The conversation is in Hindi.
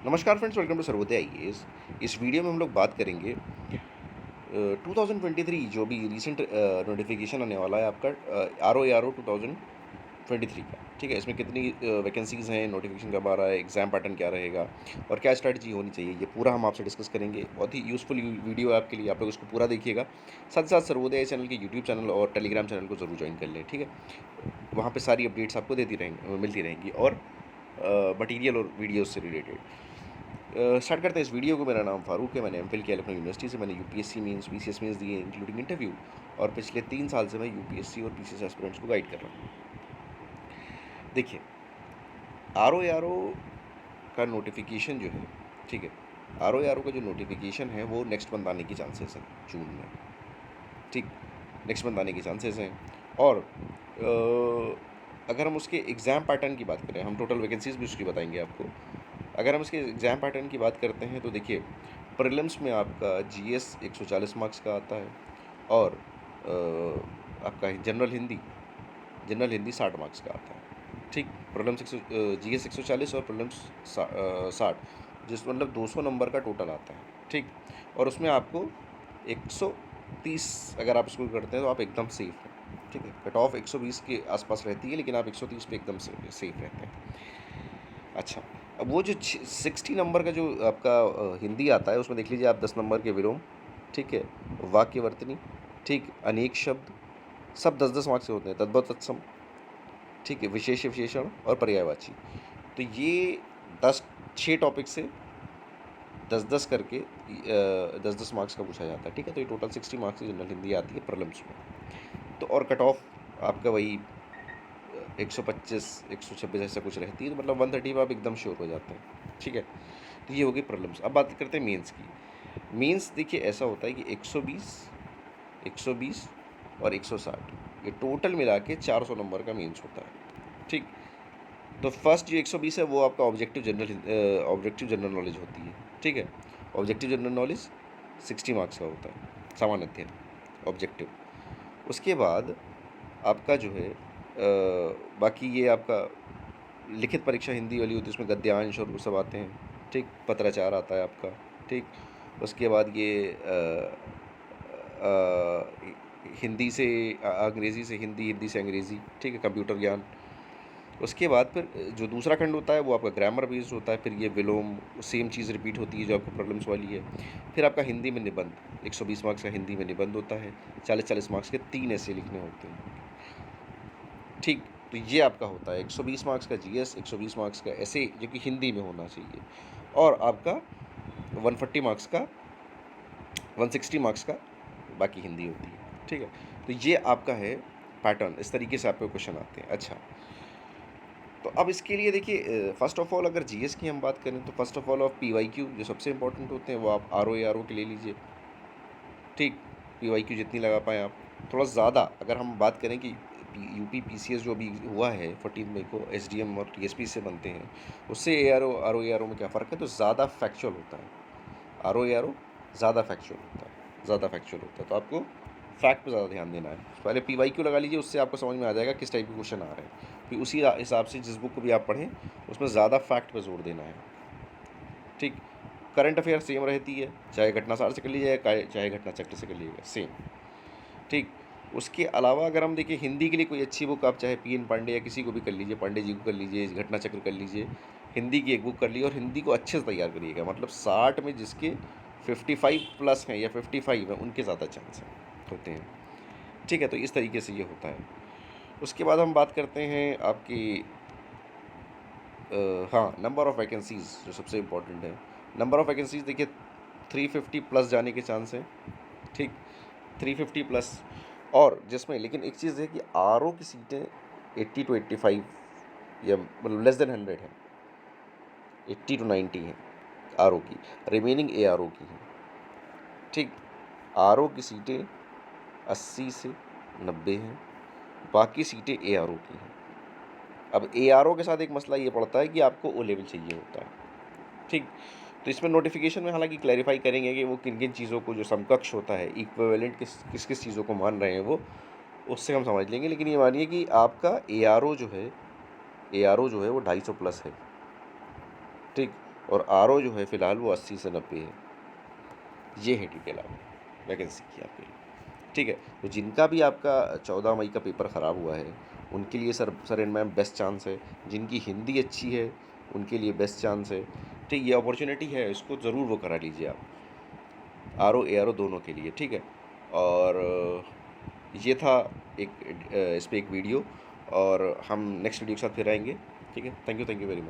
नमस्कार friends, welcome to Sarvodaya IAS. इस वीडियो में हम लोग बात करेंगे 2023 जो भी रिसेंट नोटिफिकेशन आने वाला है आपका आर ओ 2023 का। ठीक है, इसमें कितनी वैकेंसीज़ हैं, नोटिफिकेशन कब आ रहा है, एग्जाम पैटर्न क्या रहेगा और क्या स्ट्रैटेजी होनी चाहिए, ये पूरा हम आपसे डिस्कस करेंगे। बहुत ही यूज़फुल वीडियो है आपके लिए, आप लोग इसको पूरा देखिएगा। साथ ही साथ सर्वोदय चैनल के यूट्यूब चैनल और टेलीग्राम चैनल को ज़रूर ज्वाइन कर लें। ठीक है, वहाँ पर सारी अपडेट्स आपको मिलती रहेंगी और मटीरियल और वीडियोज़ से रिलेटेड। स्टार्ट करते हैं इस वीडियो को। मेरा नाम फारूक है, मैंने एमफिल किया लखनऊ यूनिवर्सिटी से। मैंने यूपीएससी मींस बीसीएस मींस दिए इंक्लूडिंग इंटरव्यू, और पिछले 3 साल से मैं यूपीएससी और बीसीएस एस्पिरेंट्स को गाइड कर रहा हूँ। देखिए, आर ओ का नोटिफिकेशन जो है, ठीक है, आर ओ का जो नोटिफिकेशन है वो नेक्स्ट मंथ आने की चांसेस हैं, जून में। ठीक, नेक्स्ट मंथ आने की चांसेस हैं। और अगर हम उसके एग्ज़ाम पैटर्न की बात करें, हम टोटल वैकेंसीज़ भी उसकी बताएंगे आपको। अगर हम इसके एग्ज़ाम पैटर्न की बात करते हैं तो देखिए, प्रीलिम्स में आपका जीएस 140 मार्क्स का आता है, और आपका जनरल हिंदी 60 मार्क्स का आता है। ठीक, प्रीलिम्स जीएस 140 और प्रीलिम्स 60, जिस मतलब 200 नंबर का टोटल आता है। ठीक, और उसमें आपको 130 अगर आप स्कोर करते हैं तो आप एकदम सेफ हैं। ठीक है, कट ऑफ 120 के आसपास रहती है, लेकिन आप 130 पे एकदम सेफ रहते हैं। अच्छा, अब वो जो 60 नंबर का जो आपका हिंदी आता है, उसमें देख लीजिए आप 10 नंबर के विलोम, ठीक है, वाक्यवर्तनी, ठीक, अनेक शब्द, सब 10-10 मार्क्स के होते हैं, तद्भव तत्सम, ठीक है, विशेष विशेषण और पर्यायवाची। तो ये 6 टॉपिक से 10-10 करके 10-10 मार्क्स का पूछा जाता है। ठीक है, तो ये टोटल 60 मार्क्स की जनरल हिंदी आती है प्रीलिम्स में। तो और कट ऑफ आपका वही 125 126 ऐसा कुछ रहती है, तो मतलब 130 पे आप एकदम श्योर हो जाते हैं। ठीक है, तो ये होगी प्रीलिम्स। अब बात करते हैं मेंस की। मेंस देखिए ऐसा होता है कि 120 और 160, ये टोटल मिला के 400 नंबर का मेंस होता है। ठीक, तो फर्स्ट जो 120 है वो आपका ऑब्जेक्टिव जनरल नॉलेज होती है। ठीक है, ऑब्जेक्टिव जनरल नॉलेज 60 मार्क्स का होता है, सामान्य अध्ययन ऑब्जेक्टिव। उसके बाद आपका जो है बाकी ये आपका लिखित परीक्षा हिंदी वाली होती है, उसमें गद्यांश और वो सब आते हैं। ठीक, पत्राचार आता है आपका। ठीक, उसके बाद ये हिंदी से अंग्रेज़ी से हिंदी, हिंदी से अंग्रेज़ी, ठीक है, कंप्यूटर ज्ञान। उसके बाद फिर जो दूसरा खंड होता है वो आपका ग्रामर बेस्ड होता है। फिर ये विलोम, सेम चीज़ रिपीट होती है जो आपको प्रॉब्लम्स वाली है। फिर आपका हिंदी में निबंध, 120 मार्क्स का हिंदी में निबंध होता है, 40-40 मार्क्स के 3 ऐसे लिखने होते हैं। ठीक, तो ये आपका होता है 120 मार्क्स का जीएस, 120 मार्क्स का ऐसे जो कि हिंदी में होना चाहिए, और आपका 140 मार्क्स का 160 मार्क्स का बाकी हिंदी होती है। ठीक है, तो ये आपका है पैटर्न, इस तरीके से आपके क्वेश्चन आते हैं। अच्छा, तो अब इसके लिए देखिए, फर्स्ट ऑफ ऑल अगर जीएस की हम बात करें तो first of all of PYQ जो सबसे इंपॉर्टेंट होते हैं वो आप आर ओ के ले लीजिए। ठीक, पीवाईक्यू जितनी लगा पाएँ आप। थोड़ा ज़्यादा अगर हम बात करें कि यूपी पीसीएस जो अभी हुआ है 14 मई को, एसडीएम और टीएसपी से बनते हैं, उससे आर ओ में क्या फ़र्क है, तो ज़्यादा फैक्चुअल होता है। आर ओ ज़्यादा फैक्चुअल होता है, तो आपको फैक्ट पे ज़्यादा ध्यान देना है। पहले पीवाईक्यू लगा लीजिए, उससे आपको समझ में आ जाएगा किस टाइप के क्वेश्चन आ रहे हैं। फिर उसी हिसाब से जिस बुक को भी आप पढ़ें उसमें ज़्यादा फैक्ट पर जोर देना है। ठीक, करंट अफेयर सेम रहती है, चाहे घटनासार से कर लीजिएगा चाहे घटना चक्र से कर लीजिएगा, सेम। ठीक, उसके अलावा अगर हम देखें हिंदी के लिए कोई अच्छी बुक, आप चाहे पीएन पांडे या किसी को भी कर लीजिए, पांडे जी को कर लीजिए, घटना चक्र कर लीजिए, हिंदी की एक बुक कर लीजिए, और हिंदी को अच्छे से तैयार करिएगा। मतलब 60 में जिसके 55 प्लस हैं या 55 हैं उनके ज़्यादा चांस होते हैं। ठीक है, तो इस तरीके से ये होता है। उसके बाद हम बात करते हैं आपकी हाँ, नंबर ऑफ़ वैकेंसीज़ जो सबसे इम्पोर्टेंट है। नंबर ऑफ़ वैकेंसीज़ देखिए 350 प्लस जाने के चांस हैं। ठीक, 350 प्लस, और जिसमें लेकिन एक चीज़ है कि आर की सीटें 80 to 85 या मतलब लेस देन 100 है, 80 to 90 हैं आर की, रिमेनिंग ए की हैं। ठीक, आर की सीटें 80 से 90 हैं, बाकी सीटें ए की हैं। अब ए के साथ एक मसला ये पड़ता है कि आपको ओ लेवल चाहिए होता है। ठीक, तो इसमें नोटिफिकेशन में हालांकि क्लैरिफाई करेंगे कि वो किन किन चीज़ों को, जो समकक्ष होता है, इक्विवेलेंट किस किस चीज़ों को मान रहे हैं वो, उससे हम समझ लेंगे। लेकिन ये मानिए कि आपका ए जो है वो 250 प्लस है। ठीक, और आर जो है फ़िलहाल वो 80 से 90 है। ये है डिटेल आप वैकेंसी की आपके लिए, ठीक है। तो जिनका भी आपका 14 मई का पेपर ख़राब हुआ है उनके लिए sir and ma'am best chance है। जिनकी हिंदी अच्छी है उनके लिए बेस्ट चांस है, ठीक। ये अपॉर्चुनिटी है, इसको ज़रूर वो करा लीजिए आप, R O A R O दोनों के लिए, ठीक है। और ये था एक इस पे एक वीडियो, और हम नेक्स्ट वीडियो के साथ फिर आएंगे, ठीक है। Thank you very much.